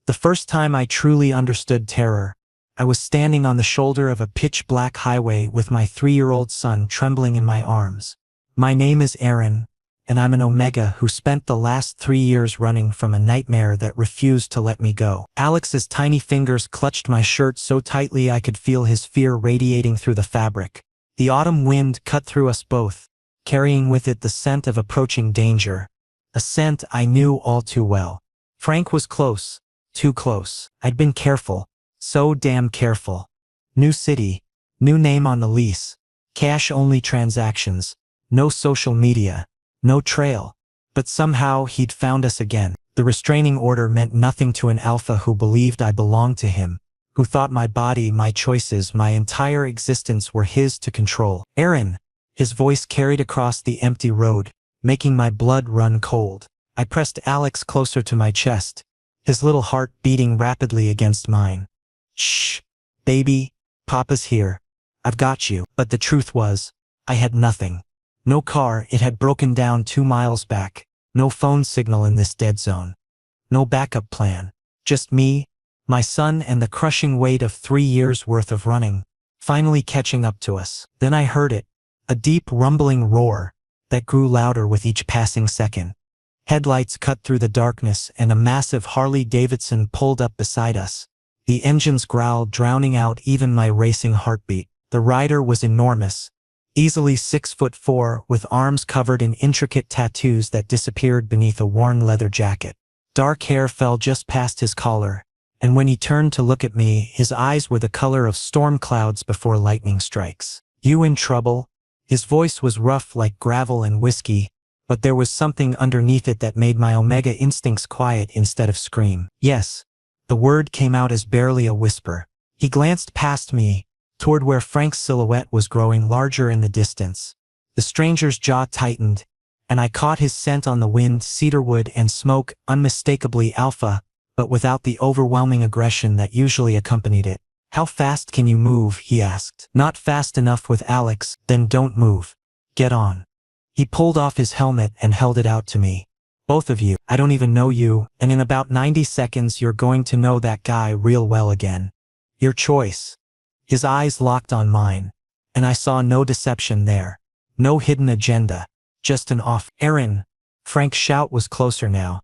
The first time I truly understood terror, I was standing on the shoulder of a pitch-black highway with my 3-year-old son trembling in my arms. My name is Aaron, and I'm an Omega who spent the last 3 years running from a nightmare that refused to let me go. Alex's tiny fingers clutched my shirt so tightly I could feel his fear radiating through the fabric. The autumn wind cut through us both, carrying with it the scent of approaching danger, a scent I knew all too well. Frank was close, too close. I'd been careful, so damn careful. New city, new name on the lease, cash-only transactions, no social media, no trail. But somehow he'd found us again. The restraining order meant nothing to an alpha who believed I belonged to him, who thought my body, my choices, my entire existence were his to control. Aaron, his voice carried across the empty road, making my blood run cold. I pressed Alex closer to my chest, his little heart beating rapidly against mine. Shh, baby, Papa's here. I've got you. But the truth was, I had nothing. No car, it had broken down 2 miles back. No phone signal in this dead zone. No backup plan. Just me, my son, and the crushing weight of 3 years' worth of running, finally catching up to us. Then I heard it, a deep rumbling roar that grew louder with each passing second. Headlights cut through the darkness and a massive Harley-Davidson pulled up beside us. The engine's growl drowning out even my racing heartbeat. The rider was enormous, easily 6'4", with arms covered in intricate tattoos that disappeared beneath a worn leather jacket. Dark hair fell just past his collar, and when he turned to look at me, his eyes were the color of storm clouds before lightning strikes. You in trouble? His voice was rough like gravel and whiskey, but there was something underneath it that made my Omega instincts quiet instead of scream. Yes. The word came out as barely a whisper. He glanced past me, toward where Frank's silhouette was growing larger in the distance. The stranger's jaw tightened, and I caught his scent on the wind, cedarwood and smoke, unmistakably alpha, but without the overwhelming aggression that usually accompanied it. How fast can you move? He asked. Not fast enough with Alex. Then don't move. Get on. He pulled off his helmet and held it out to me. Both of you. I don't even know you, and in about 90 seconds you're going to know that guy real well again. Your choice. His eyes locked on mine, and I saw no deception there. No hidden agenda. Just an off. Aaron. Frank's shout was closer now.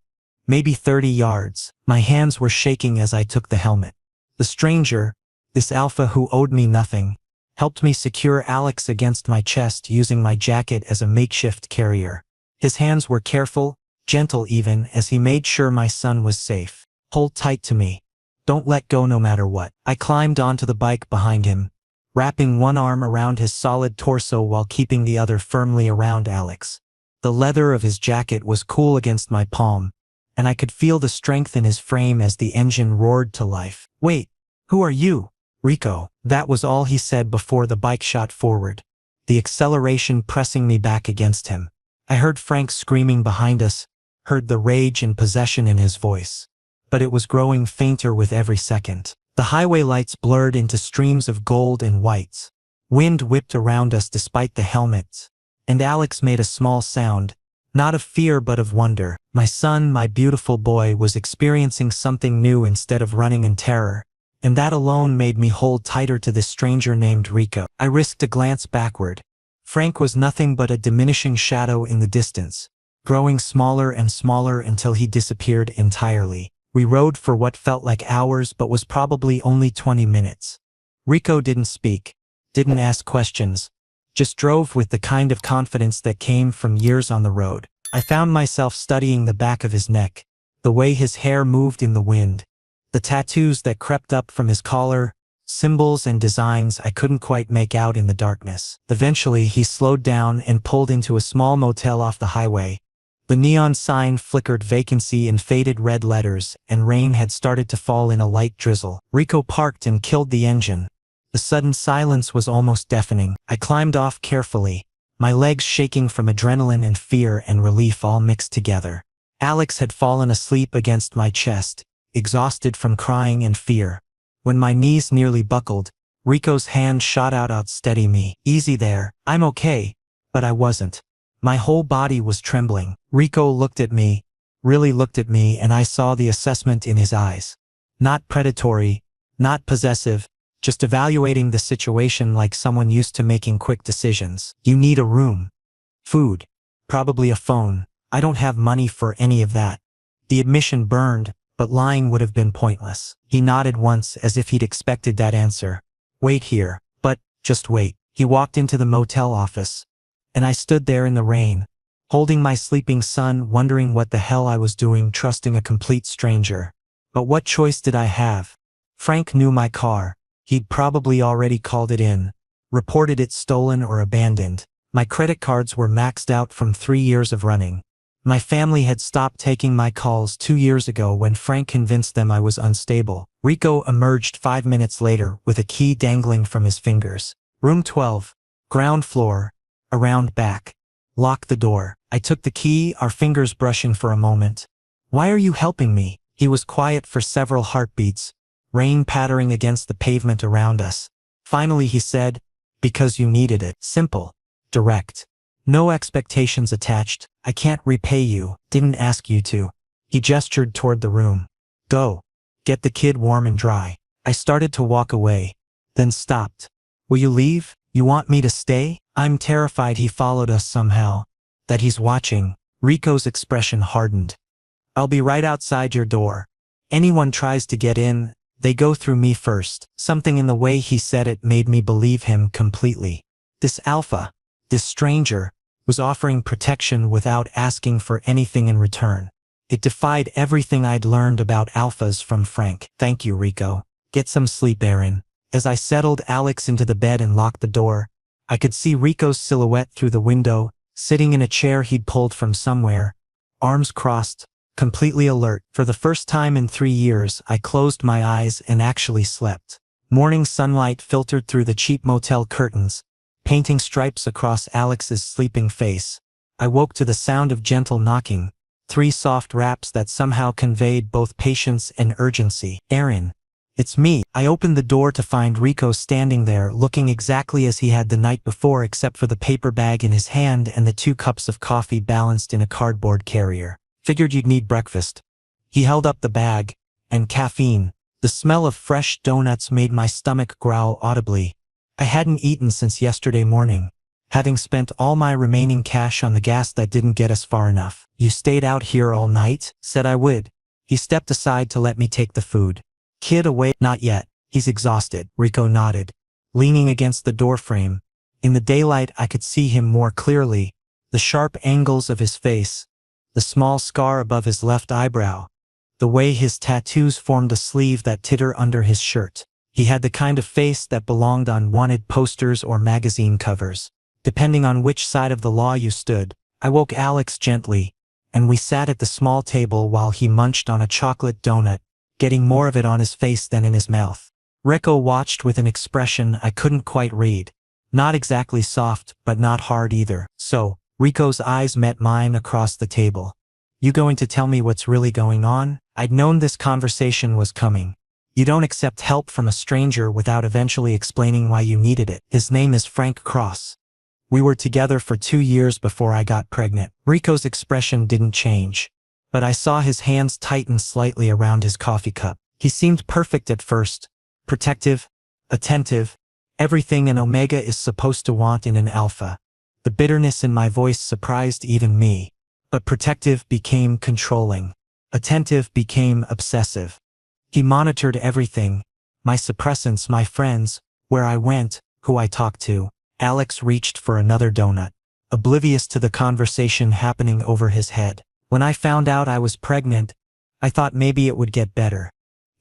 Maybe 30 yards. My hands were shaking as I took the helmet. The stranger, this alpha who owed me nothing, helped me secure Alex against my chest using my jacket as a makeshift carrier. His hands were careful, gentle even, as he made sure my son was safe. Hold tight to me. Don't let go no matter what. I climbed onto the bike behind him, wrapping one arm around his solid torso while keeping the other firmly around Alex. The leather of his jacket was cool against my palm, and I could feel the strength in his frame as the engine roared to life. Wait, who are you? Rico. That was all he said before the bike shot forward, the acceleration pressing me back against him. I heard Frank screaming behind us, heard the rage and possession in his voice. But it was growing fainter with every second. The highway lights blurred into streams of gold and whites. Wind whipped around us despite the helmets, and Alex made a small sound, not of fear but of wonder. My son, my beautiful boy, was experiencing something new instead of running in terror, and that alone made me hold tighter to this stranger named Rico. I risked a glance backward. Frank was nothing but a diminishing shadow in the distance, growing smaller and smaller until he disappeared entirely. We rode for what felt like hours but was probably only 20 minutes. Rico didn't speak, didn't ask questions, just drove with the kind of confidence that came from years on the road. I found myself studying the back of his neck, the way his hair moved in the wind, the tattoos that crept up from his collar, symbols and designs I couldn't quite make out in the darkness. Eventually he slowed down and pulled into a small motel off the highway. The neon sign flickered vacancy in faded red letters, and rain had started to fall in a light drizzle. Rico parked and killed the engine. The sudden silence was almost deafening. I climbed off carefully, my legs shaking from adrenaline and fear and relief all mixed together. Alex had fallen asleep against my chest, exhausted from crying and fear. When my knees nearly buckled, Rico's hand shot out, steady me. Easy there, I'm okay. But I wasn't. My whole body was trembling. Rico looked at me, really looked at me, and I saw the assessment in his eyes. Not predatory, not possessive, just evaluating the situation like someone used to making quick decisions. You need a room. Food. Probably a phone. I don't have money for any of that. The admission burned, but lying would have been pointless. He nodded once as if he'd expected that answer. Wait here. But, just wait. He walked into the motel office. And I stood there in the rain, holding my sleeping son, wondering what the hell I was doing, trusting a complete stranger. But what choice did I have? Frank knew my car. He'd probably already called it in, reported it stolen or abandoned. My credit cards were maxed out from 3 years of running. My family had stopped taking my calls 2 years ago when Frank convinced them I was unstable. Rico emerged 5 minutes later with a key dangling from his fingers. Room 12. Ground floor. Around back. Lock the door. I took the key, our fingers brushing for a moment. Why are you helping me? He was quiet for several heartbeats, rain pattering against the pavement around us. Finally he said, because you needed it. Simple. Direct. No expectations attached. I can't repay you. Didn't ask you to. He gestured toward the room. Go. Get the kid warm and dry. I started to walk away, then stopped. Will you leave? You want me to stay? I'm terrified he followed us somehow. That he's watching. Rico's expression hardened. I'll be right outside your door. Anyone tries to get in, they go through me first. Something in the way he said it made me believe him completely. This alpha, this stranger, was offering protection without asking for anything in return. It defied everything I'd learned about alphas from Frank. Thank you, Rico. Get some sleep, Aaron. As I settled Alex into the bed and locked the door, I could see Rico's silhouette through the window, sitting in a chair he'd pulled from somewhere, arms crossed, completely alert. For the first time in 3 years, I closed my eyes and actually slept. Morning sunlight filtered through the cheap motel curtains, painting stripes across Alex's sleeping face. I woke to the sound of gentle knocking, 3 soft raps that somehow conveyed both patience and urgency. Aaron. It's me. I opened the door to find Rico standing there, looking exactly as he had the night before except for the paper bag in his hand and the 2 cups of coffee balanced in a cardboard carrier. Figured you'd need breakfast. He held up the bag. And caffeine. The smell of fresh donuts made my stomach growl audibly. I hadn't eaten since yesterday morning, having spent all my remaining cash on the gas that didn't get us far enough. You stayed out here all night? Said I would. He stepped aside to let me take the food. Kid away? Not yet. He's exhausted. Rico nodded, leaning against the doorframe. In the daylight I could see him more clearly, the sharp angles of his face, the small scar above his left eyebrow, the way his tattoos formed a sleeve that titter under his shirt. He had the kind of face that belonged on wanted posters or magazine covers. Depending on which side of the law you stood. I woke Alex gently, and we sat at the small table while he munched on a chocolate donut, getting more of it on his face than in his mouth. Rico watched with an expression I couldn't quite read. Not exactly soft, but not hard either. So, Rico's eyes met mine across the table. You going to tell me what's really going on? I'd known this conversation was coming. You don't accept help from a stranger without eventually explaining why you needed it. His name is Frank Cross. We were together for 2 years before I got pregnant. Rico's expression didn't change, but I saw his hands tighten slightly around his coffee cup. He seemed perfect at first, protective, attentive, everything an omega is supposed to want in an alpha. The bitterness in my voice surprised even me. But protective became controlling. Attentive became obsessive. He monitored everything, my suppressants, my friends, where I went, who I talked to. Alex reached for another donut, oblivious to the conversation happening over his head. When I found out I was pregnant, I thought maybe it would get better.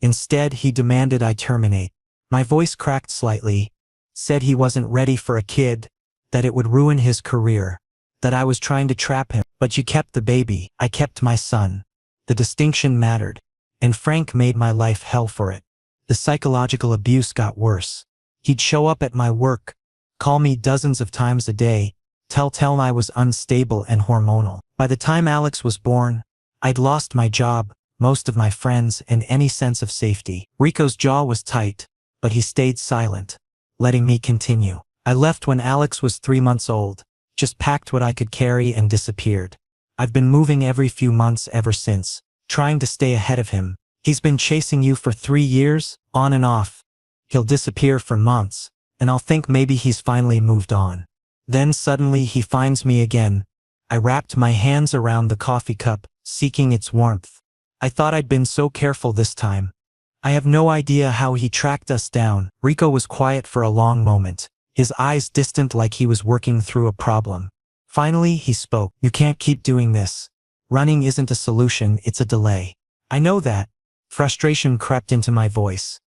Instead, he demanded I terminate. My voice cracked slightly, said he wasn't ready for a kid, that it would ruin his career, that I was trying to trap him. But you kept the baby. I kept my son. The distinction mattered. And Frank made my life hell for it. The psychological abuse got worse. He'd show up at my work, call me dozens of times a day, tell I was unstable and hormonal. By the time Alex was born, I'd lost my job, most of my friends, and any sense of safety. Rico's jaw was tight, but he stayed silent, letting me continue. I left when Alex was 3 months old, just packed what I could carry and disappeared. I've been moving every few months ever since, trying to stay ahead of him, He's been chasing you for 3 years, on and off. He'll disappear for months, and I'll think maybe he's finally moved on. Then suddenly he finds me again. I wrapped my hands around the coffee cup, seeking its warmth. I thought I'd been so careful this time. I have no idea how he tracked us down. Rico was quiet for a long moment, his eyes distant like he was working through a problem. Finally, he spoke. You can't keep doing this. Running isn't a solution, it's a delay. I know that. Frustration crept into my voice.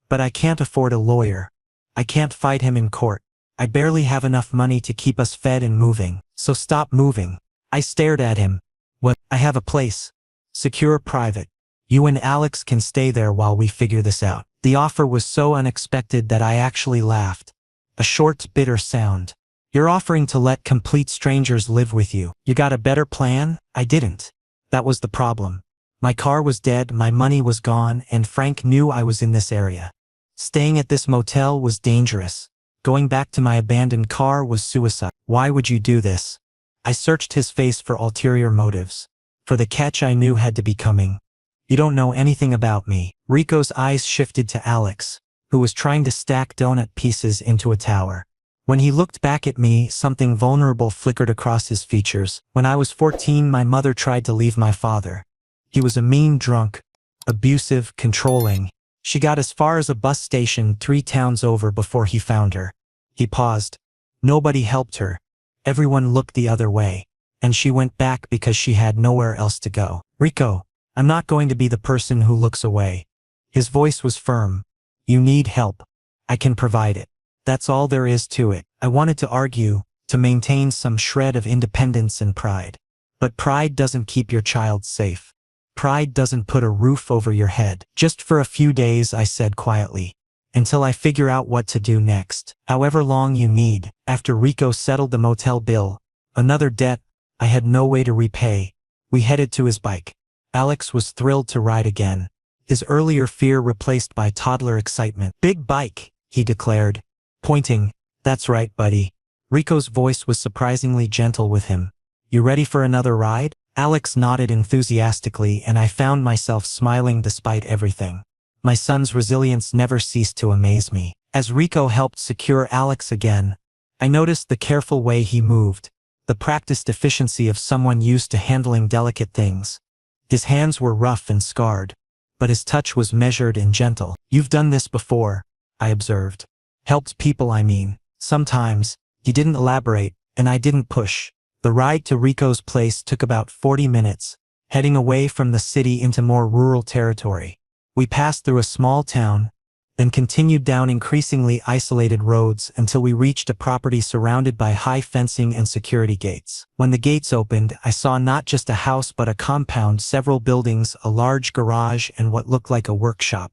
But I can't afford a lawyer. I can't fight him in court. I barely have enough money to keep us fed and moving, so stop moving. I stared at him. What? I have a place. Secure, private. You and Alex can stay there while we figure this out. The offer was so unexpected that I actually laughed. A short, bitter sound. You're offering to let complete strangers live with you. You got a better plan? I didn't. That was the problem. My car was dead, my money was gone, and Frank knew I was in this area. Staying at this motel was dangerous. Going back to my abandoned car was suicide. Why would you do this? I searched his face for ulterior motives. For the catch I knew had to be coming. You don't know anything about me. Rico's eyes shifted to Alex, who was trying to stack donut pieces into a tower. When he looked back at me, something vulnerable flickered across his features. When I was 14, my mother tried to leave my father. He was a mean drunk, abusive, controlling. She got as far as a bus station 3 towns over before he found her. He paused. Nobody helped her. Everyone looked the other way. And she went back because she had nowhere else to go. Rico, I'm not going to be the person who looks away. His voice was firm. You need help. I can provide it. That's all there is to it. I wanted to argue, to maintain some shred of independence and pride. But pride doesn't keep your child safe. Pride doesn't put a roof over your head. Just for a few days, I said quietly. Until I figure out what to do next. However long you need. After Rico settled the motel bill, another debt I had no way to repay, we headed to his bike. Alex was thrilled to ride again. His earlier fear replaced by toddler excitement. Big bike, he declared, pointing. That's right, buddy. Rico's voice was surprisingly gentle with him. You ready for another ride? Alex nodded enthusiastically, and I found myself smiling despite everything. My son's resilience never ceased to amaze me. As Rico helped secure Alex again, I noticed the careful way he moved, the practiced efficiency of someone used to handling delicate things. His hands were rough and scarred, but his touch was measured and gentle. You've done this before, I observed. Helped people, I mean. Sometimes. He didn't elaborate, and I didn't push. The ride to Rico's place took about 40 minutes, heading away from the city into more rural territory. We passed through a small town, then continued down increasingly isolated roads until we reached a property surrounded by high fencing and security gates. When the gates opened, I saw not just a house but a compound, several buildings, a large garage, and what looked like a workshop.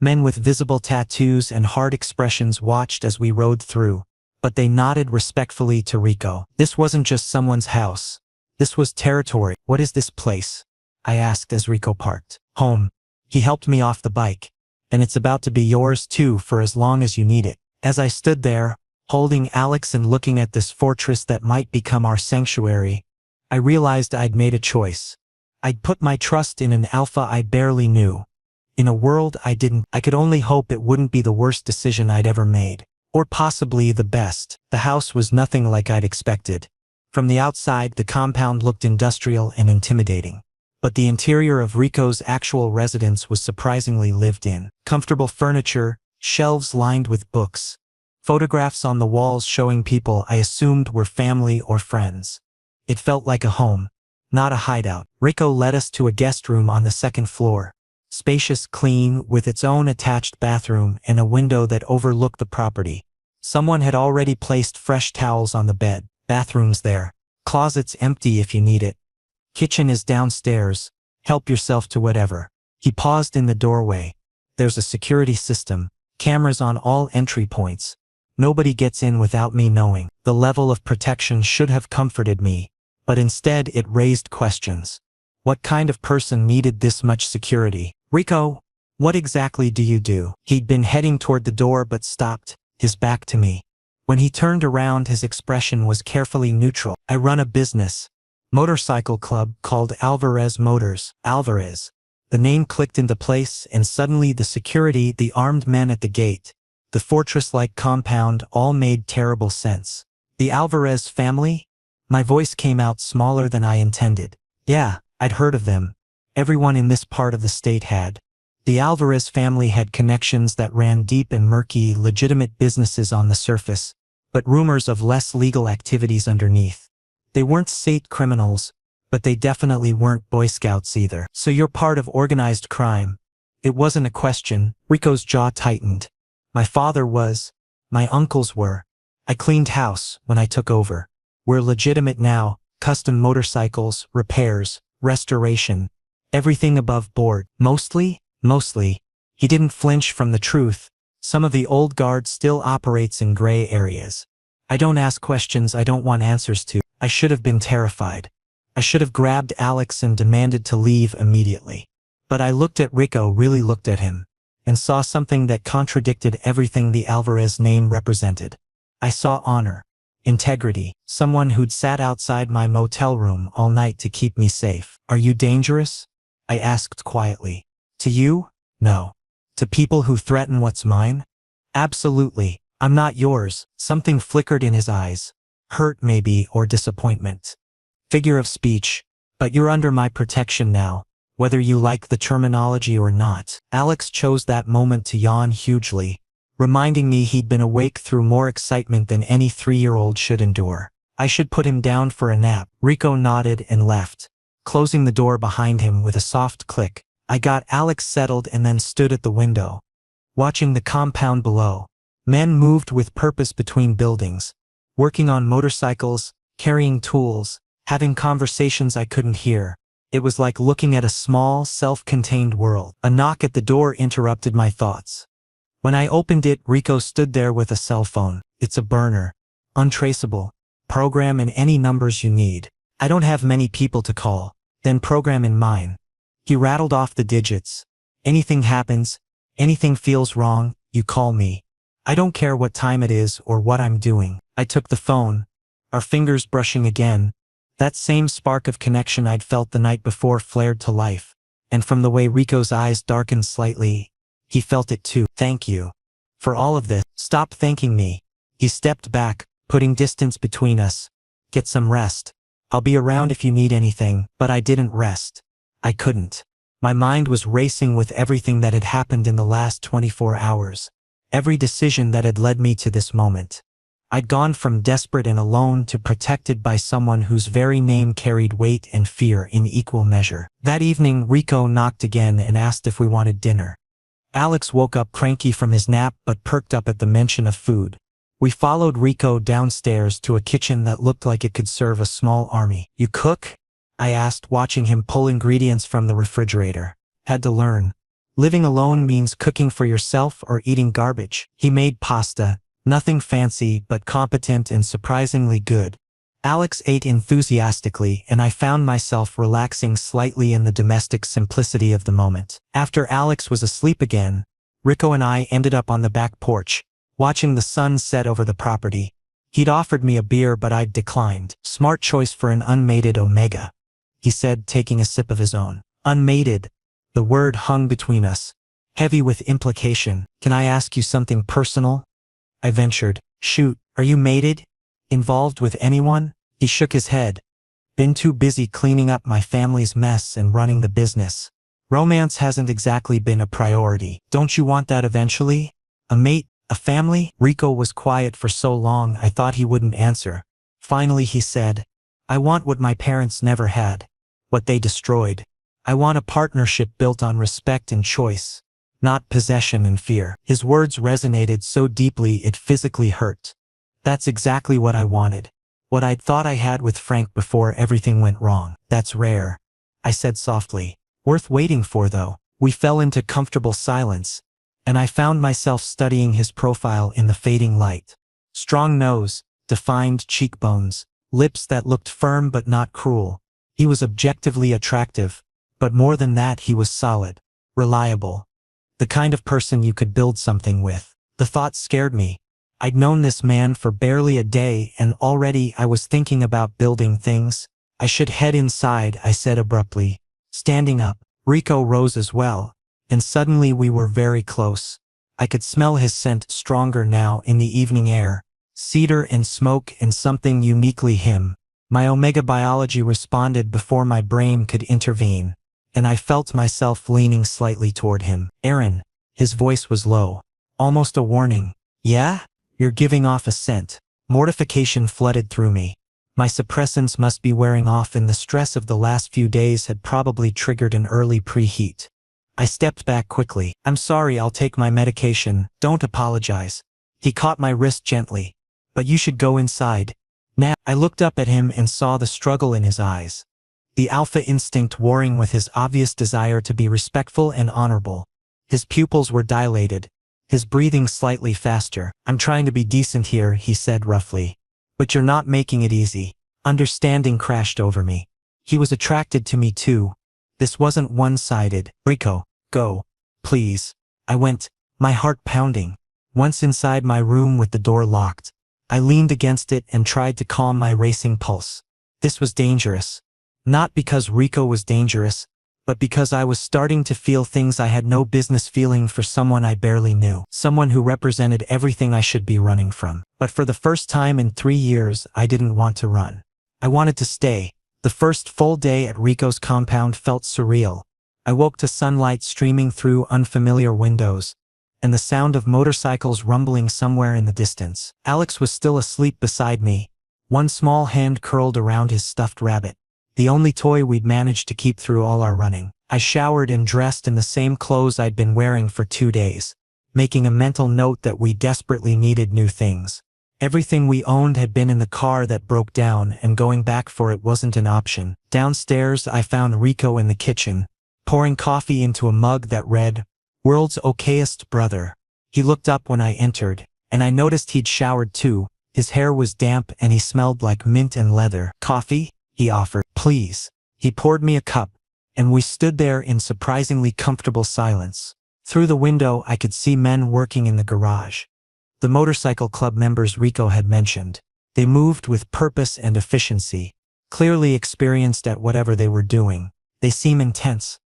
Men with visible tattoos and hard expressions watched as we rode through, but they nodded respectfully to Rico. This wasn't just someone's house. This was territory. What is this place? I asked as Rico parked. Home. He helped me off the bike. And it's about to be yours too for as long as you need it. As I stood there, holding Alex and looking at this fortress that might become our sanctuary, I realized I'd made a choice. I'd put my trust in an alpha I barely knew. In a world I could only hope it wouldn't be the worst decision I'd ever made. Or possibly the best. The house was nothing like I'd expected. From the outside, the compound looked industrial and intimidating. But the interior of Rico's actual residence was surprisingly lived in. Comfortable furniture, shelves lined with books, photographs on the walls showing people I assumed were family or friends. It felt like a home, not a hideout. Rico led us to a guest room on the 2nd floor. Spacious, clean, with its own attached bathroom and a window that overlooked the property. Someone had already placed fresh towels on the bed. Bathrooms there. Closets empty if you need it. Kitchen is downstairs. Help yourself to whatever. He paused in the doorway. There's a security system. Cameras on all entry points. Nobody gets in without me knowing. The level of protection should have comforted me, but instead it raised questions. What kind of person needed this much security? Rico, what exactly do you do? He'd been heading toward the door but stopped, his back to me. When he turned around, his expression was carefully neutral. I run a business, motorcycle club called Alvarez Motors. Alvarez. The name clicked into place, and suddenly the security, the armed men at the gate, the fortress-like compound all made terrible sense. The Alvarez family? My voice came out smaller than I intended. Yeah, I'd heard of them. Everyone in this part of the state had. The Alvarez family had connections that ran deep and murky, legitimate businesses on the surface, but rumors of less legal activities underneath. They weren't state criminals, but they definitely weren't Boy Scouts either. So you're part of organized crime. It wasn't a question. Rico's jaw tightened. My father was. My uncles were. I cleaned house when I took over. We're legitimate now, custom motorcycles, repairs, restoration. Everything above board. Mostly. He didn't flinch from the truth. Some of the old guard still operates in gray areas. I don't ask questions I don't want answers to. I should have been terrified. I should have grabbed Alex and demanded to leave immediately. But I looked at Rico, really looked at him, and saw something that contradicted everything the Alvarez name represented. I saw honor, integrity, someone who'd sat outside my motel room all night to keep me safe. Are you dangerous? I asked quietly. To you? No. To people who threaten what's mine? Absolutely. I'm not yours. Something flickered in his eyes. Hurt maybe, or disappointment. Figure of speech. But you're under my protection now, whether you like the terminology or not. Alex chose that moment to yawn hugely, reminding me he'd been awake through more excitement than any 3-year-old should endure. I should put him down for a nap. Rico nodded and left, closing the door behind him with a soft click. I got Alex settled and then stood at the window, watching the compound below. Men moved with purpose between buildings, working on motorcycles, carrying tools, having conversations I couldn't hear. It was like looking at a small, self-contained world. A knock at the door interrupted my thoughts. When I opened it, Rico stood there with a cell phone. It's a burner. Untraceable. Program in any numbers you need. I don't have many people to call. Then program in mine. He rattled off the digits. Anything happens, anything feels wrong, you call me. I don't care what time it is or what I'm doing. I took the phone, our fingers brushing again. That same spark of connection I'd felt the night before flared to life. And from the way Rico's eyes darkened slightly, he felt it too. Thank you. For all of this. Stop thanking me. He stepped back, putting distance between us. Get some rest. I'll be around if you need anything. But I didn't rest. I couldn't. My mind was racing with everything that had happened in the last 24 hours. Every decision that had led me to this moment. I'd gone from desperate and alone to protected by someone whose very name carried weight and fear in equal measure. That evening, Rico knocked again and asked if we wanted dinner. Alex woke up cranky from his nap but perked up at the mention of food. We followed Rico downstairs to a kitchen that looked like it could serve a small army. You cook? I asked, watching him pull ingredients from the refrigerator. Had to learn. Living alone means cooking for yourself or eating garbage. He made pasta. Nothing fancy, but competent and surprisingly good. Alex ate enthusiastically, and I found myself relaxing slightly in the domestic simplicity of the moment. After Alex was asleep again, Rico and I ended up on the back porch, watching the sun set over the property. He'd offered me a beer, but I'd declined. Smart choice for an unmated Omega, he said, taking a sip of his own. Unmated. The word hung between us, heavy with implication. Can I ask you something personal? I ventured. Shoot, are you mated? Involved with anyone? He shook his head. Been too busy cleaning up my family's mess and running the business. Romance hasn't exactly been a priority. Don't you want that eventually? A mate? A family? Rico was quiet for so long I thought he wouldn't answer. Finally he said, I want what my parents never had. What they destroyed. I want a partnership built on respect and choice, not possession and fear. His words resonated so deeply it physically hurt. That's exactly what I wanted. What I'd thought I had with Frank before everything went wrong. That's rare, I said softly. Worth waiting for though. We fell into comfortable silence, and I found myself studying his profile in the fading light. Strong nose, defined cheekbones, lips that looked firm but not cruel. He was objectively attractive, but more than that he was solid, reliable. The kind of person you could build something with. The thought scared me. I'd known this man for barely a day and already I was thinking about building things. I should head inside, I said abruptly. Standing up, Rico rose as well, and suddenly we were very close. I could smell his scent stronger now in the evening air, cedar and smoke and something uniquely him. My omega biology responded before my brain could intervene, and I felt myself leaning slightly toward him. Aaron, his voice was low, almost a warning. Yeah? You're giving off a scent. Mortification flooded through me. My suppressants must be wearing off and the stress of the last few days had probably triggered an early preheat. I stepped back quickly. I'm sorry, I'll take my medication. Don't apologize. He caught my wrist gently. But you should go inside. Now, I looked up at him and saw the struggle in his eyes. The alpha instinct warring with his obvious desire to be respectful and honorable. His pupils were dilated, his breathing slightly faster. I'm trying to be decent here, he said roughly. But you're not making it easy. Understanding crashed over me. He was attracted to me too. This wasn't one-sided. Rico, go. Please. I went, my heart pounding. Once inside my room with the door locked, I leaned against it and tried to calm my racing pulse. This was dangerous. Not because Rico was dangerous, but because I was starting to feel things I had no business feeling for someone I barely knew. Someone who represented everything I should be running from. But for the first time in 3 years, I didn't want to run. I wanted to stay. The first full day at Rico's compound felt surreal. I woke to sunlight streaming through unfamiliar windows, and the sound of motorcycles rumbling somewhere in the distance. Alex was still asleep beside me, one small hand curled around his stuffed rabbit, the only toy we'd managed to keep through all our running. I showered and dressed in the same clothes I'd been wearing for 2 days, making a mental note that we desperately needed new things. Everything we owned had been in the car that broke down, and going back for it wasn't an option. Downstairs, I found Rico in the kitchen, pouring coffee into a mug that read, "World's okayest brother." He looked up when I entered, and I noticed he'd showered too. His hair was damp and he smelled like mint and leather. "Coffee?" he offered. "Please." He poured me a cup, and we stood there in surprisingly comfortable silence. Through the window, I could see men working in the garage. The motorcycle club members Rico had mentioned. They moved with purpose and efficiency, clearly experienced at whatever they were doing. They seem intense,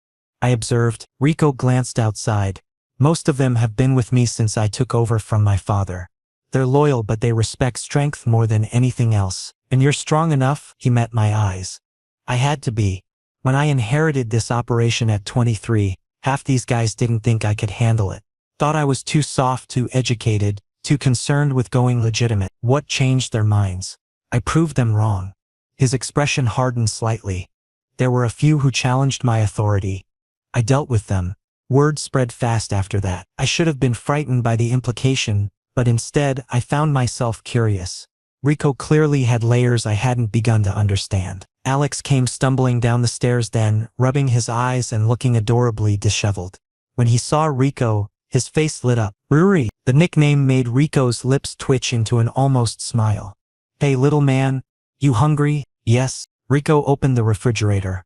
I observed. Rico glanced outside. Most of them have been with me since I took over from my father. They're loyal, but they respect strength more than anything else. And you're strong enough? He met my eyes. I had to be. When I inherited this operation at 23, half these guys didn't think I could handle it. Thought I was too soft, too educated, too concerned with going legitimate. What changed their minds? I proved them wrong. His expression hardened slightly. There were a few who challenged my authority. I dealt with them. Word spread fast after that. I should have been frightened by the implication, but instead I found myself curious. Rico clearly had layers I hadn't begun to understand. Alex came stumbling down the stairs then, rubbing his eyes and looking adorably disheveled. When he saw Rico, his face lit up. Ruri, the nickname made Rico's lips twitch into an almost smile. "Hey little man, you hungry?" "Yes." Rico opened the refrigerator.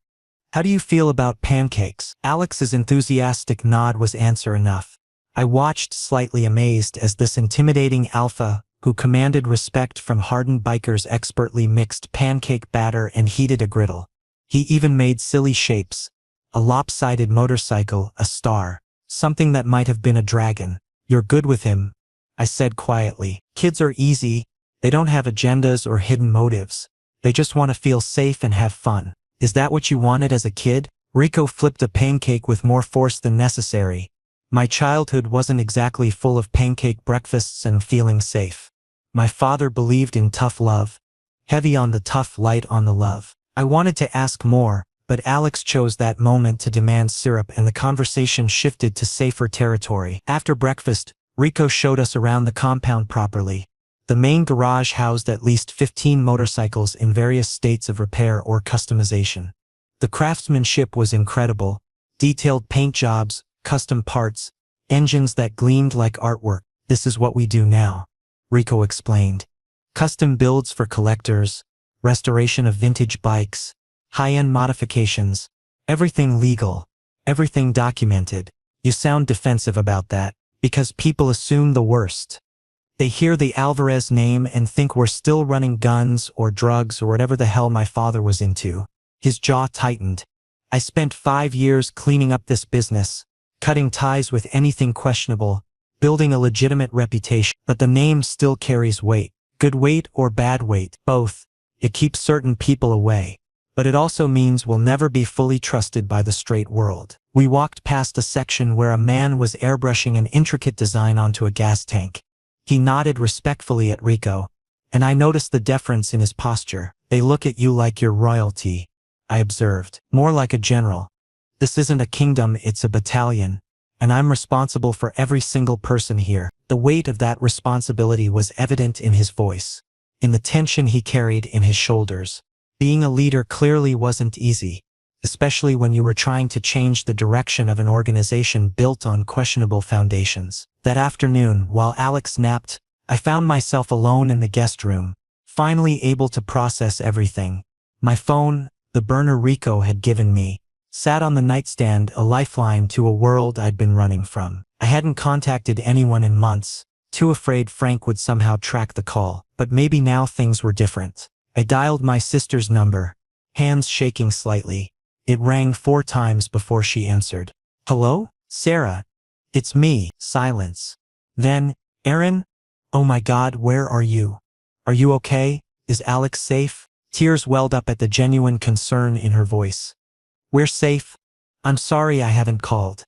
"How do you feel about pancakes?" Alex's enthusiastic nod was answer enough. I watched slightly amazed as this intimidating alpha, who commanded respect from hardened bikers, expertly mixed pancake batter and heated a griddle. He even made silly shapes. A lopsided motorcycle, a star, something that might have been a dragon. "You're good with him," I said quietly. "Kids are easy. They don't have agendas or hidden motives. They just want to feel safe and have fun." "Is that what you wanted as a kid?" Rico flipped a pancake with more force than necessary. "My childhood wasn't exactly full of pancake breakfasts and feeling safe. My father believed in tough love. Heavy on the tough, light on the love." I wanted to ask more, but Alex chose that moment to demand syrup and the conversation shifted to safer territory. After breakfast, Rico showed us around the compound properly. The main garage housed at least 15 motorcycles in various states of repair or customization. The craftsmanship was incredible. Detailed paint jobs, custom parts, engines that gleamed like artwork. "This is what we do now," Rico explained. "Custom builds for collectors, restoration of vintage bikes, high-end modifications, everything legal, everything documented." "You sound defensive about that, because people assume the worst. They hear the Alvarez name and think we're still running guns or drugs or whatever the hell my father was into." His jaw tightened. I spent 5 years cleaning up this business, cutting ties with anything questionable, building a legitimate reputation. But the name still carries weight. Good weight or bad weight, both. It keeps certain people away. But it also means we'll never be fully trusted by the straight world. We walked past a section where a man was airbrushing an intricate design onto a gas tank. He nodded respectfully at Rico, and I noticed the deference in his posture. They look at you like you're royalty, I observed. More like a general. This isn't a kingdom, it's a battalion, and I'm responsible for every single person here. The weight of that responsibility was evident in his voice, in the tension he carried in his shoulders. Being a leader clearly wasn't easy, especially when you were trying to change the direction of an organization built on questionable foundations. That afternoon, while Alex napped, I found myself alone in the guest room, finally able to process everything. My phone, the burner Rico had given me, sat on the nightstand, a lifeline to a world I'd been running from. I hadn't contacted anyone in months, too afraid Frank would somehow track the call. But maybe now things were different. I dialed my sister's number, hands shaking slightly. It rang 4 times before she answered. Hello? Sarah? It's me. Silence. Then, Aaron? Oh my God, where are you? Are you okay? Is Alex safe? Tears welled up at the genuine concern in her voice. We're safe. I'm sorry I haven't called.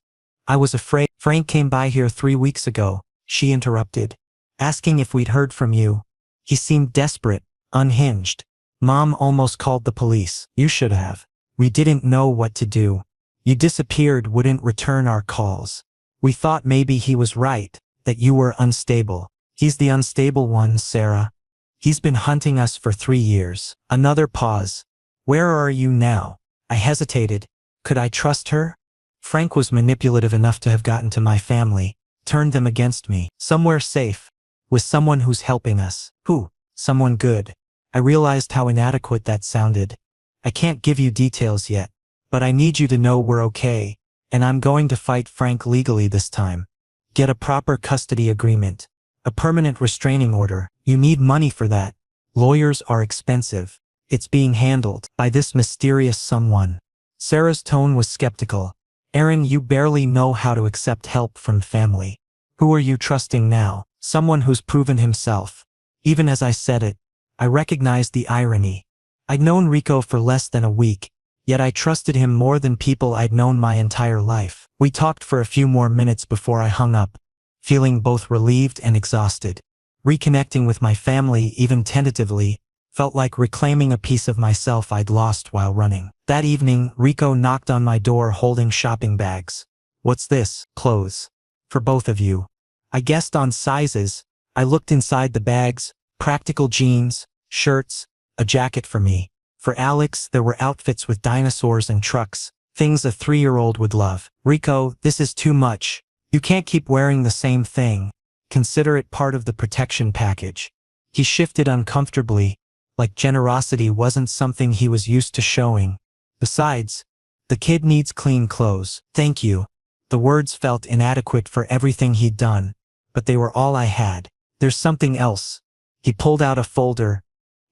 I was afraid. Frank came by here 3 weeks ago, she interrupted, asking if we'd heard from you. He seemed desperate, unhinged. Mom almost called the police. You should have. We didn't know what to do. You disappeared, wouldn't return our calls. We thought maybe he was right, that you were unstable. He's the unstable one, Sarah. He's been hunting us for 3 years. Another pause. Where are you now? I hesitated. Could I trust her? Frank was manipulative enough to have gotten to my family, turned them against me. Somewhere safe, with someone who's helping us. Who? Someone good. I realized how inadequate that sounded. I can't give you details yet, but I need you to know we're okay, and I'm going to fight Frank legally this time. Get a proper custody agreement, a permanent restraining order. You need money for that. Lawyers are expensive. It's being handled by this mysterious someone. Sarah's tone was skeptical. Aaron, you barely know how to accept help from family. Who are you trusting now? Someone who's proven himself. Even as I said it, I recognized the irony. I'd known Rico for less than a week, yet I trusted him more than people I'd known my entire life. We talked for a few more minutes before I hung up, feeling both relieved and exhausted. Reconnecting with my family, even tentatively, felt like reclaiming a piece of myself I'd lost while running. That evening, Rico knocked on my door holding shopping bags. What's this? Clothes. For both of you. I guessed on sizes. I looked inside the bags. Practical jeans, shirts, a jacket for me. For Alex, there were outfits with dinosaurs and trucks, things a 3-year-old would love. Rico, this is too much. You can't keep wearing the same thing. Consider it part of the protection package. He shifted uncomfortably, like generosity wasn't something he was used to showing. Besides, the kid needs clean clothes. Thank you. The words felt inadequate for everything he'd done, but they were all I had. There's something else. He pulled out a folder.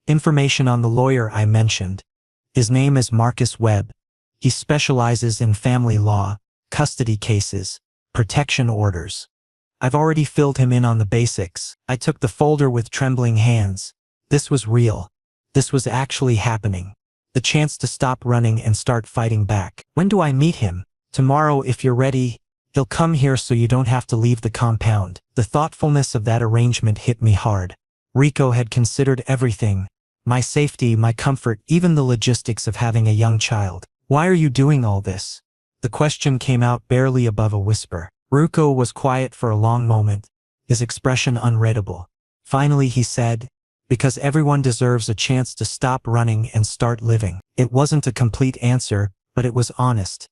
Information on the lawyer I mentioned. His name is Marcus Webb. He specializes in family law, custody cases, protection orders. I've already filled him in on the basics. I took the folder with trembling hands. This was real. This was actually happening. The chance to stop running and start fighting back. When do I meet him? Tomorrow if you're ready. He'll come here so you don't have to leave the compound. The thoughtfulness of that arrangement hit me hard. Rico had considered everything. My safety, my comfort, even the logistics of having a young child. Why are you doing all this? The question came out barely above a whisper. Rico was quiet for a long moment, his expression unreadable. Finally he said, because everyone deserves a chance to stop running and start living. It wasn't a complete answer, but it was honest.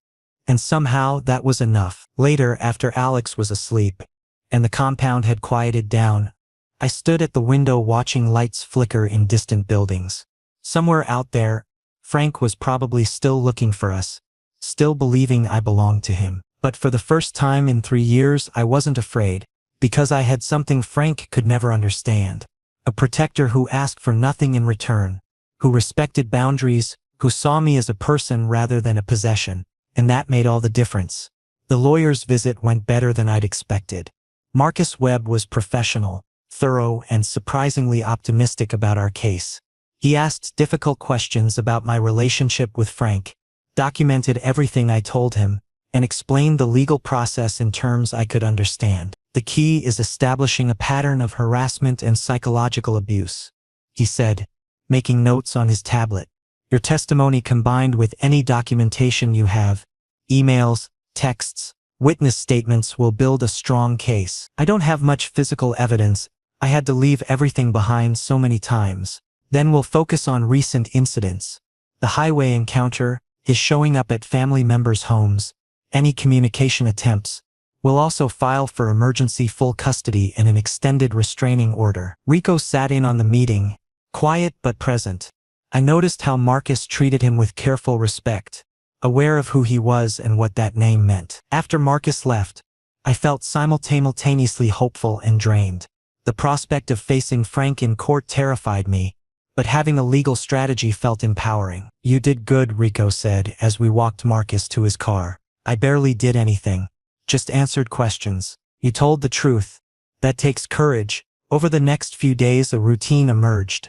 And somehow that was enough. Later, after Alex was asleep, and the compound had quieted down, I stood at the window watching lights flicker in distant buildings. Somewhere out there, Frank was probably still looking for us, still believing I belonged to him. But for the first time in 3 years I wasn't afraid, because I had something Frank could never understand. A protector who asked for nothing in return, who respected boundaries, who saw me as a person rather than a possession, and that made all the difference. The lawyer's visit went better than I'd expected. Marcus Webb was professional, thorough, and surprisingly optimistic about our case. He asked difficult questions about my relationship with Frank, documented everything I told him, and explained the legal process in terms I could understand. The key is establishing a pattern of harassment and psychological abuse, he said, making notes on his tablet. Your testimony combined with any documentation you have, emails, texts, witness statements will build a strong case. I don't have much physical evidence. I had to leave everything behind so many times. Then we'll focus on recent incidents. The highway encounter, his showing up at family members' homes, any communication attempts. We'll also file for emergency full custody and an extended restraining order. Rico sat in on the meeting, quiet but present. I noticed how Marcus treated him with careful respect, aware of who he was and what that name meant. After Marcus left, I felt simultaneously hopeful and drained. The prospect of facing Frank in court terrified me, but having a legal strategy felt empowering. You did good, Rico said as we walked Marcus to his car. I barely did anything, just answered questions. You told the truth. That takes courage. Over the next few days a routine emerged.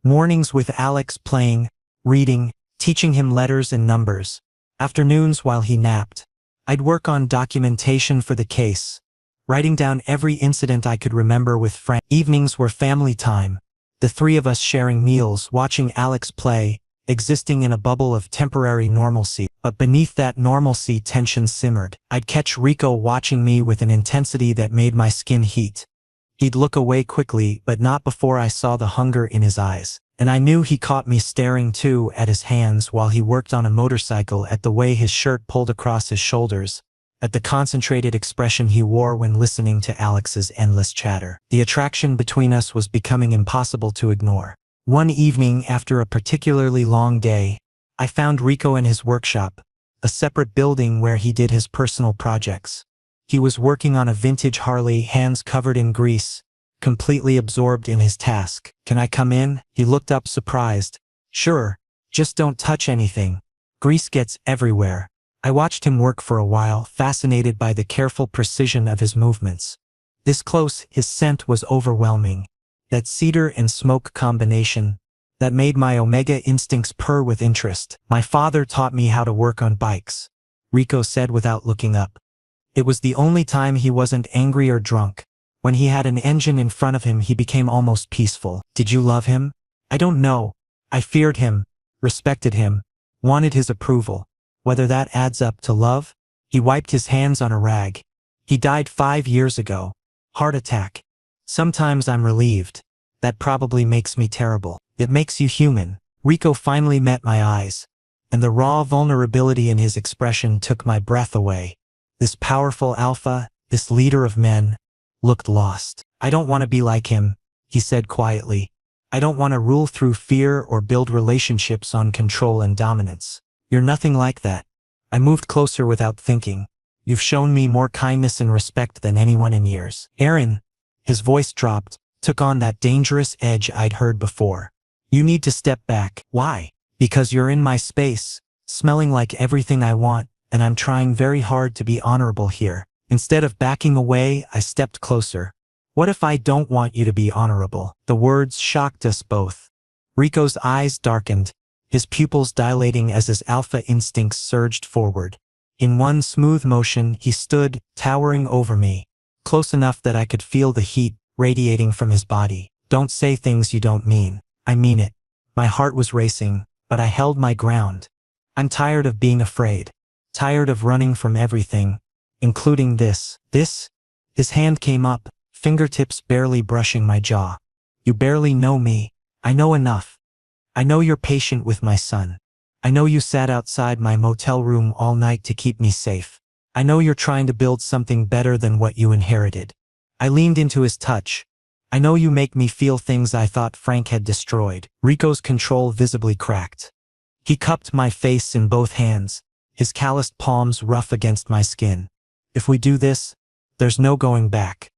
Mornings with Alex playing, reading, teaching him letters and numbers. Afternoons while he napped. I'd work on documentation for the case, writing down every incident I could remember with Frank. Evenings were family time, the three of us sharing meals, watching Alex play, existing in a bubble of temporary normalcy. But beneath that normalcy tension simmered. I'd catch Rico watching me with an intensity that made my skin heat. He'd look away quickly, but not before I saw the hunger in his eyes. And I knew he caught me staring too, at his hands while he worked on a motorcycle, at the way his shirt pulled across his shoulders, at the concentrated expression he wore when listening to Alex's endless chatter. The attraction between us was becoming impossible to ignore. One evening after a particularly long day, I found Rico in his workshop, a separate building where he did his personal projects. He was working on a vintage Harley, hands covered in grease, completely absorbed in his task. Can I come in? He looked up surprised. Sure, just don't touch anything. Grease gets everywhere. I watched him work for a while, fascinated by the careful precision of his movements. This close, his scent was overwhelming. That cedar and smoke combination, that made my omega instincts purr with interest. My father taught me how to work on bikes, Rico said without looking up. It was the only time he wasn't angry or drunk. When he had an engine in front of him he became almost peaceful. Did you love him? I don't know. I feared him, respected him, wanted his approval. Whether that adds up to love? He wiped his hands on a rag. He died 5 years ago. Heart attack. Sometimes I'm relieved. That probably makes me terrible. It makes you human. Rico finally met my eyes, and the raw vulnerability in his expression took my breath away. This powerful alpha, this leader of men, looked lost. I don't want to be like him, he said quietly. I don't want to rule through fear or build relationships on control and dominance. You're nothing like that. I moved closer without thinking. You've shown me more kindness and respect than anyone in years. Aaron, his voice dropped, took on that dangerous edge I'd heard before. You need to step back. Why? Because you're in my space, smelling like everything I want, and I'm trying very hard to be honorable here. Instead of backing away, I stepped closer. What if I don't want you to be honorable? The words shocked us both. Rico's eyes darkened, his pupils dilating as his alpha instincts surged forward. In one smooth motion, he stood, towering over me, close enough that I could feel the heat radiating from his body. Don't say things you don't mean. I mean it. My heart was racing, but I held my ground. I'm tired of being afraid. Tired of running from everything, including this. This? His hand came up, fingertips barely brushing my jaw. You barely know me. I know enough. I know you're patient with my son. I know you sat outside my motel room all night to keep me safe. I know you're trying to build something better than what you inherited. I leaned into his touch. I know you make me feel things I thought Frank had destroyed. Rico's control visibly cracked. He cupped my face in both hands, his calloused palms rough against my skin. If we do this, there's no going back.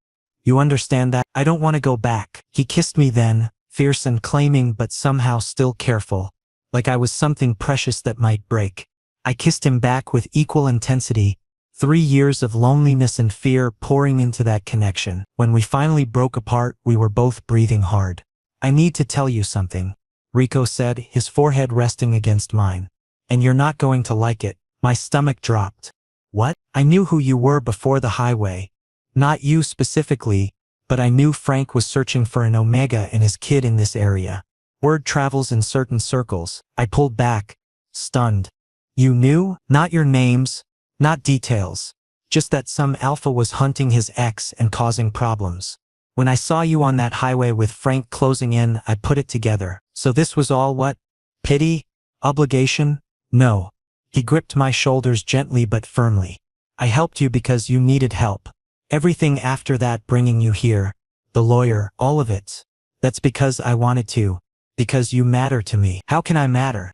You understand that? I don't want to go back. He kissed me then, fierce and claiming but somehow still careful, like I was something precious that might break. I kissed him back with equal intensity, 3 years of loneliness and fear pouring into that connection. When we finally broke apart, we were both breathing hard. I need to tell you something, Rico said, his forehead resting against mine. And you're not going to like it. My stomach dropped. What? I knew who you were before the highway. Not you specifically, but I knew Frank was searching for an Omega and his kid in this area. Word travels in certain circles. I pulled back, stunned. You knew? Not your names, not details. Just that some alpha was hunting his ex and causing problems. When I saw you on that highway with Frank closing in, I put it together. So this was all what? Pity? Obligation? No. He gripped my shoulders gently but firmly. I helped you because you needed help. Everything after that, bringing you here, the lawyer, all of it. That's because I wanted to. Because you matter to me. How can I matter?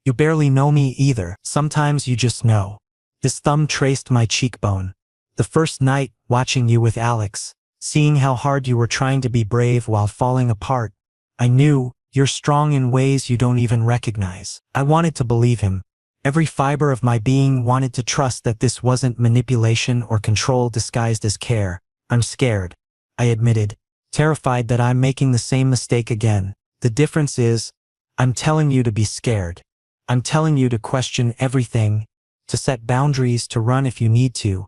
You barely know me either. Sometimes you just know. His thumb traced my cheekbone. The first night, watching you with Alex, seeing how hard you were trying to be brave while falling apart, I knew, you're strong in ways you don't even recognize. I wanted to believe him. Every fiber of my being wanted to trust that this wasn't manipulation or control disguised as care. I'm scared, I admitted, terrified that I'm making the same mistake again. The difference is, I'm telling you to be scared. I'm telling you to question everything, to set boundaries, to run if you need to.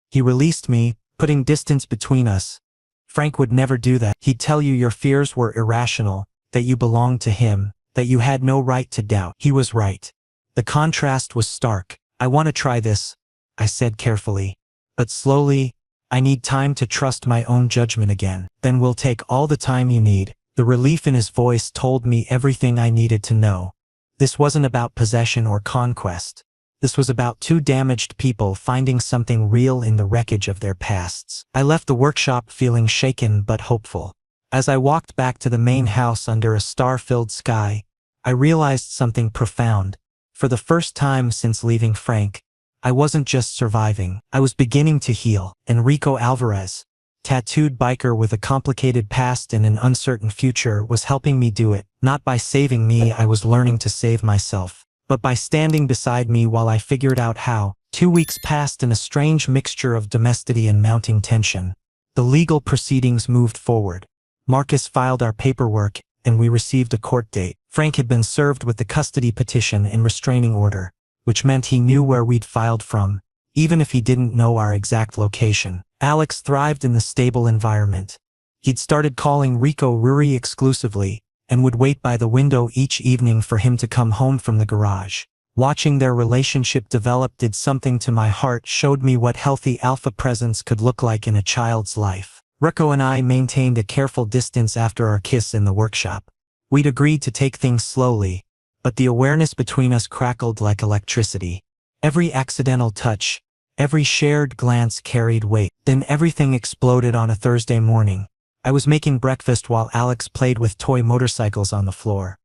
He released me, putting distance between us. Frank would never do that. He'd tell you your fears were irrational, that you belonged to him, that you had no right to doubt. He was right. The contrast was stark. I want to try this, I said carefully. But slowly, I need time to trust my own judgment again. Then we'll take all the time you need. The relief in his voice told me everything I needed to know. This wasn't about possession or conquest. This was about two damaged people finding something real in the wreckage of their pasts. I left the workshop feeling shaken but hopeful. As I walked back to the main house under a star-filled sky, I realized something profound. For the first time since leaving Frank, I wasn't just surviving. I was beginning to heal. Enrico Alvarez, tattooed biker with a complicated past and an uncertain future, was helping me do it. Not by saving me, I was learning to save myself, but by standing beside me while I figured out how. 2 weeks passed in a strange mixture of domesticity and mounting tension. The legal proceedings moved forward. Marcus filed our paperwork, and we received a court date. Frank had been served with the custody petition and restraining order, which meant he knew where we'd filed from, even if he didn't know our exact location. Alex thrived in the stable environment. He'd started calling Rico Ruri exclusively, and would wait by the window each evening for him to come home from the garage. Watching their relationship develop did something to my heart, showed me what healthy alpha presence could look like in a child's life. Rico and I maintained a careful distance after our kiss in the workshop. We'd agreed to take things slowly, but the awareness between us crackled like electricity. Every accidental touch, every shared glance carried weight. Then everything exploded on a Thursday morning. I was making breakfast while Alex played with toy motorcycles on the floor.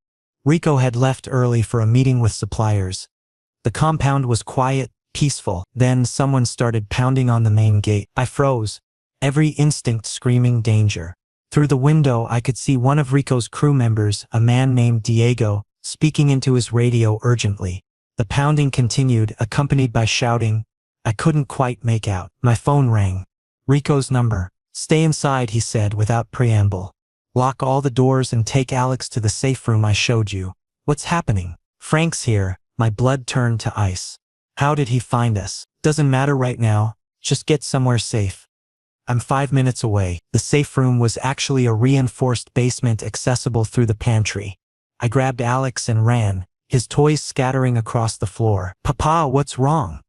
Rico had left early for a meeting with suppliers. The compound was quiet, peaceful. Then someone started pounding on the main gate. I froze, every instinct screaming danger. Through the window I could see one of Rico's crew members, a man named Diego, speaking into his radio urgently. The pounding continued, accompanied by shouting. I couldn't quite make out. My phone rang. Rico's number. Stay inside, he said without preamble. Lock all the doors and take Alex to the safe room I showed you. What's happening? Frank's here. My blood turned to ice. How did he find us? Doesn't matter right now. Just get somewhere safe. I'm 5 minutes away. The safe room was actually a reinforced basement accessible through the pantry. I grabbed Alex and ran, his toys scattering across the floor. Papa, what's wrong?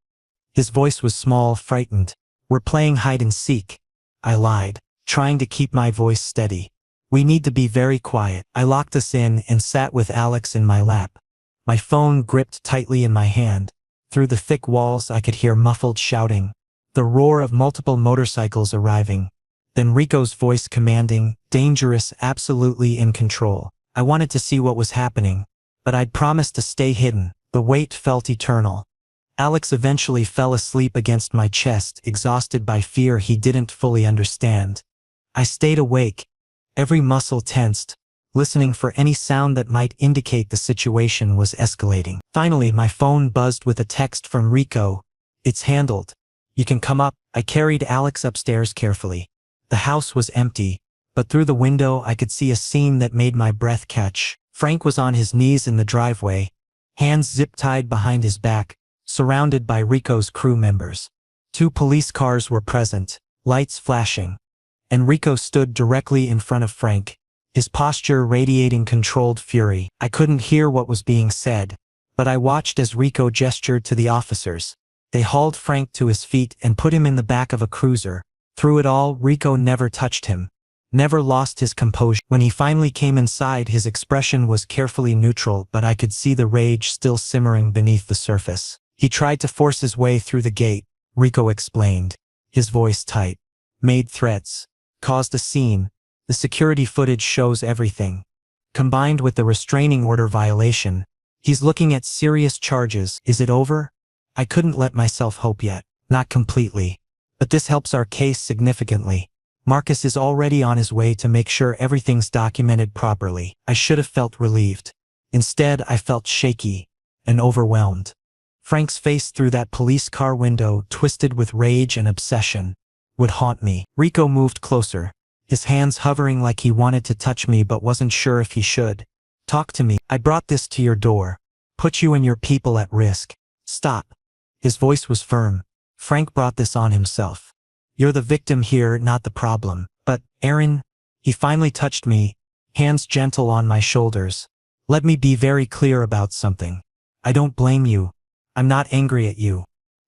His voice was small, frightened. We're playing hide and seek. I lied, trying to keep my voice steady. We need to be very quiet. I locked us in and sat with Alex in my lap. My phone gripped tightly in my hand. Through the thick walls I could hear muffled shouting, the roar of multiple motorcycles arriving. Then Rico's voice commanding, dangerous, absolutely in control. I wanted to see what was happening, but I'd promised to stay hidden. The wait felt eternal. Alex eventually fell asleep against my chest, exhausted by fear he didn't fully understand. I stayed awake, every muscle tensed, listening for any sound that might indicate the situation was escalating. Finally, my phone buzzed with a text from Rico. "It's handled. You can come up." I carried Alex upstairs carefully. The house was empty, but through the window I could see a scene that made my breath catch. Frank was on his knees in the driveway, hands zip-tied behind his back, surrounded by Rico's crew members. 2 police cars were present, lights flashing, and Rico stood directly in front of Frank, his posture radiating controlled fury. I couldn't hear what was being said, but I watched as Rico gestured to the officers. They hauled Frank to his feet and put him in the back of a cruiser. Through it all, Rico never touched him, never lost his composure. When he finally came inside, his expression was carefully neutral, but I could see the rage still simmering beneath the surface. "He tried to force his way through the gate," Rico explained, his voice tight. "Made threats, caused a scene. The security footage shows everything. Combined with the restraining order violation, he's looking at serious charges." "Is it over?" I couldn't let myself hope yet. "Not completely. But this helps our case significantly. Marcus is already on his way to make sure everything's documented properly." I should have felt relieved. Instead, I felt shaky and overwhelmed. Frank's face through that police car window, twisted with rage and obsession, would haunt me. Rico moved closer, his hands hovering like he wanted to touch me but wasn't sure if he should. "Talk to me. I brought this to your door. Put you and your people at risk. Stop." His voice was firm. "Frank brought this on himself. You're the victim here, not the problem." "But, Aaron," he finally touched me, hands gentle on my shoulders. "Let me be very clear about something. I don't blame you. I'm not angry at you.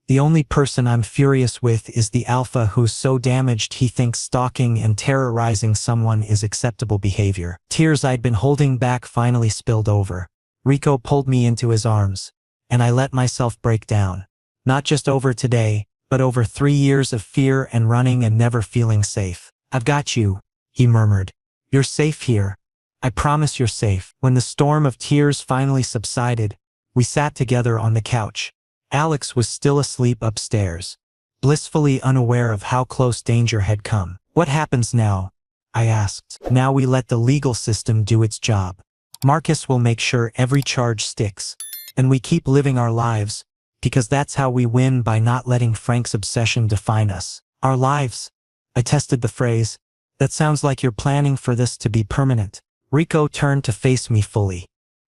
The only person I'm furious with is the alpha who's so damaged he thinks stalking and terrorizing someone is acceptable behavior." Tears I'd been holding back finally spilled over. Rico pulled me into his arms, and I let myself break down. Not just over today, but over 3 years of fear and running and never feeling safe. "I've got you," he murmured. "You're safe here. I promise you're safe." When the storm of tears finally subsided, we sat together on the couch. Alex was still asleep upstairs, blissfully unaware of how close danger had come. "What happens now?" I asked. "Now we let the legal system do its job. Marcus will make sure every charge sticks, and we keep living our lives, because that's how we win, by not letting Frank's obsession define us." "Our lives?" I tested the phrase. "That sounds like you're planning for this to be permanent." Rico turned to face me fully.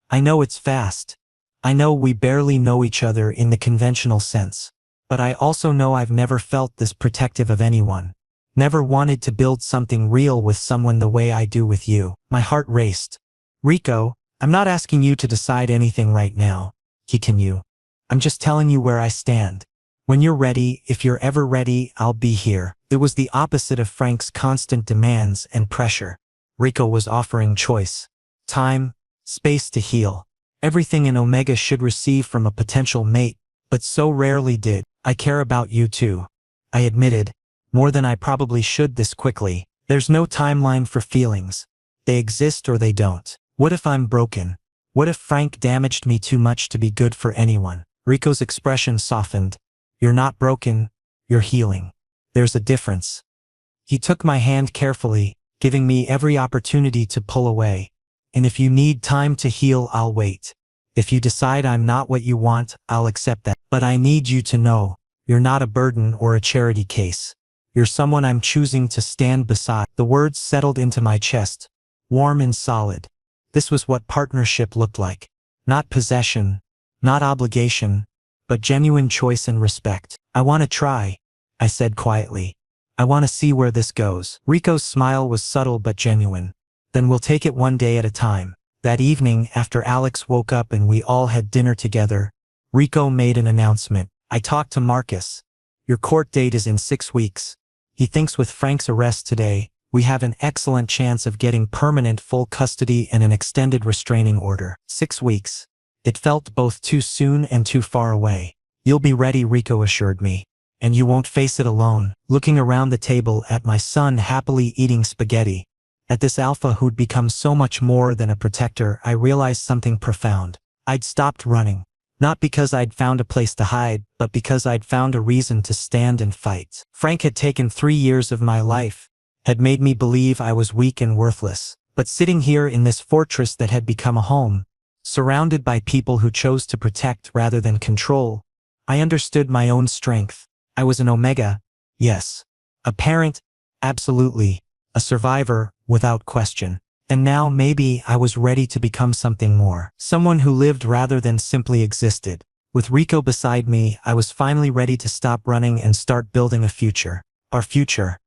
"I know it's fast. I know we barely know each other in the conventional sense. But I also know I've never felt this protective of anyone. Never wanted to build something real with someone the way I do with you." My heart raced. "Rico, I'm not asking you to decide anything right now," he continued. "I'm just telling you where I stand. When you're ready, if you're ever ready, I'll be here." It was the opposite of Frank's constant demands and pressure. Rico was offering choice, time, space to heal. Everything an Omega should receive from a potential mate, but so rarely did. "I care about you too," I admitted, "more than I probably should this quickly. There's no timeline for feelings. They exist or they don't. What if I'm broken? What if Frank damaged me too much to be good for anyone?" Rico's expression softened. "You're not broken, you're healing. There's a difference." He took my hand carefully, giving me every opportunity to pull away. "And if you need time to heal, I'll wait. If you decide I'm not what you want, I'll accept that. But I need you to know, you're not a burden or a charity case. You're someone I'm choosing to stand beside." The words settled into my chest, warm and solid. This was what partnership looked like. Not possession, not obligation, but genuine choice and respect. "I want to try," I said quietly. "I want to see where this goes." Rico's smile was subtle but genuine. "Then we'll take it one day at a time." That evening, after Alex woke up and we all had dinner together, Rico made an announcement. "I talked to Marcus. Your court date is in 6 weeks. He thinks with Frank's arrest today, we have an excellent chance of getting permanent full custody and an extended restraining order." 6 weeks. It felt both too soon and too far away. "You'll be ready," Rico assured me. "And you won't face it alone." Looking around the table at my son happily eating spaghetti, at this alpha who'd become so much more than a protector, I realized something profound. I'd stopped running. Not because I'd found a place to hide, but because I'd found a reason to stand and fight. Frank had taken 3 years of my life, had made me believe I was weak and worthless. But sitting here in this fortress that had become a home, surrounded by people who chose to protect rather than control, I understood my own strength. I was an Omega, yes. A parent, absolutely. A survivor, without question. And now maybe I was ready to become something more. Someone who lived rather than simply existed. With Rico beside me, I was finally ready to stop running and start building a future. Our future.